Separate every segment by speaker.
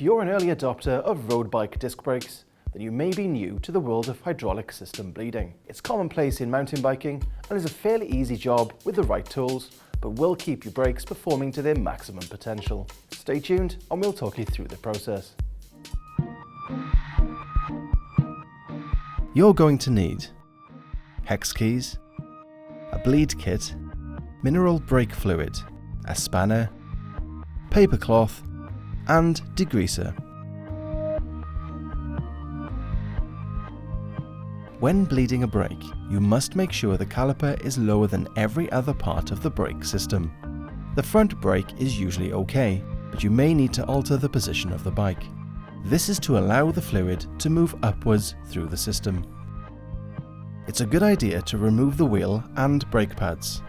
Speaker 1: If you're an early adopter of road bike disc brakes, then you may be new to the world of hydraulic system bleeding. It's commonplace in mountain biking and is a fairly easy job with the right tools, but will keep your brakes performing to their maximum potential. Stay tuned and we'll talk you through the process. You're going to need hex keys, a bleed kit, mineral brake fluid, a spanner, paper cloth, and degreaser. When bleeding a brake, you must make sure the caliper is lower than every other part of the brake system. The front brake is usually okay, but you may need to alter the position of the bike. This is to allow the fluid to move upwards through the system. It's a good idea to remove the wheel and brake pads.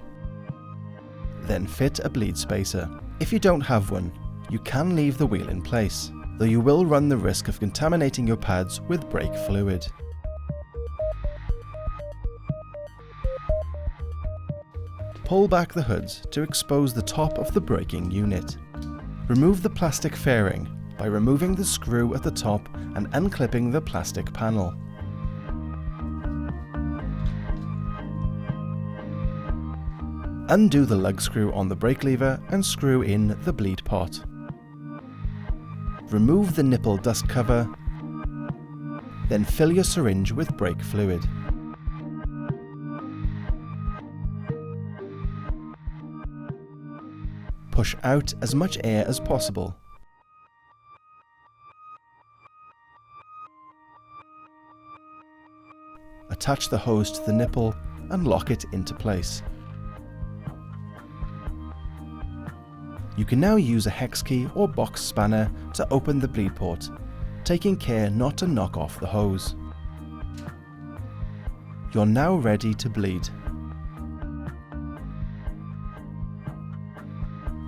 Speaker 1: Then fit a bleed spacer. If you don't have one, you can leave the wheel in place, though you will run the risk of contaminating your pads with brake fluid. Pull back the hoods to expose the top of the braking unit. Remove the plastic fairing by removing the screw at the top and unclipping the plastic panel. Undo the lug screw on the brake lever and screw in the bleed pot. Remove the nipple dust cover, then fill your syringe with brake fluid. Push out as much air as possible. Attach the hose to the nipple and lock it into place. You can now use a hex key or box spanner to open the bleed port, taking care not to knock off the hose. You're now ready to bleed.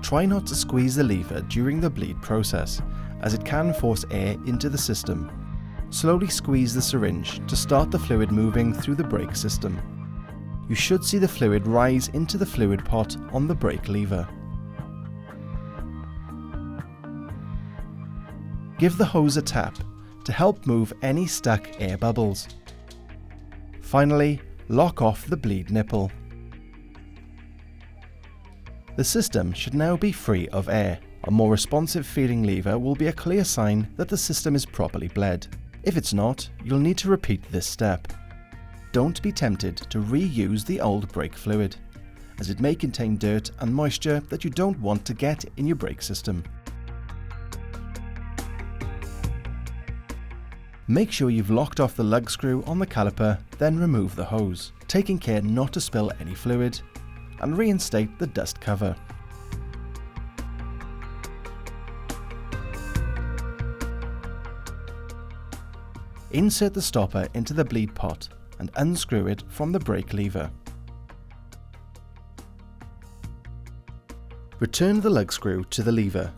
Speaker 1: Try not to squeeze the lever during the bleed process, as it can force air into the system. Slowly squeeze the syringe to start the fluid moving through the brake system. You should see the fluid rise into the fluid pot on the brake lever. Give the hose a tap to help move any stuck air bubbles. Finally, lock off the bleed nipple. The system should now be free of air. A more responsive feeling lever will be a clear sign that the system is properly bled. If it's not, you'll need to repeat this step. Don't be tempted to reuse the old brake fluid, as it may contain dirt and moisture that you don't want to get in your brake system. Make sure you've locked off the lug screw on the caliper, then remove the hose, taking care not to spill any fluid, and reinstate the dust cover. Insert the stopper into the bleed pot and unscrew it from the brake lever. Return the lug screw to the lever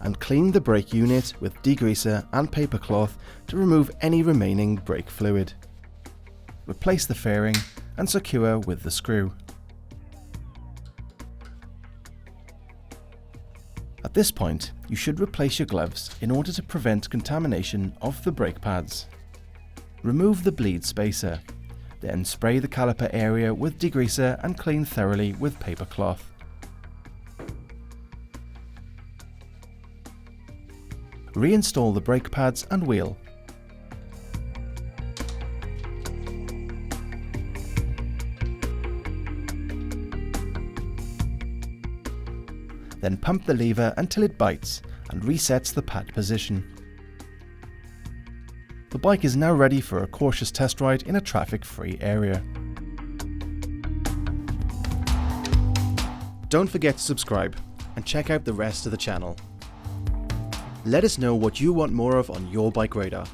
Speaker 1: and clean the brake unit with degreaser and paper cloth to remove any remaining brake fluid. Replace the fairing and secure with the screw. At this point, you should replace your gloves in order to prevent contamination of the brake pads. Remove the bleed spacer, then spray the caliper area with degreaser and clean thoroughly with paper cloth. Reinstall the brake pads and wheel. Then pump the lever until it bites and resets the pad position. The bike is now ready for a cautious test ride in a traffic-free area. Don't forget to subscribe and check out the rest of the channel. Let us know what you want more of on your BikeRadar.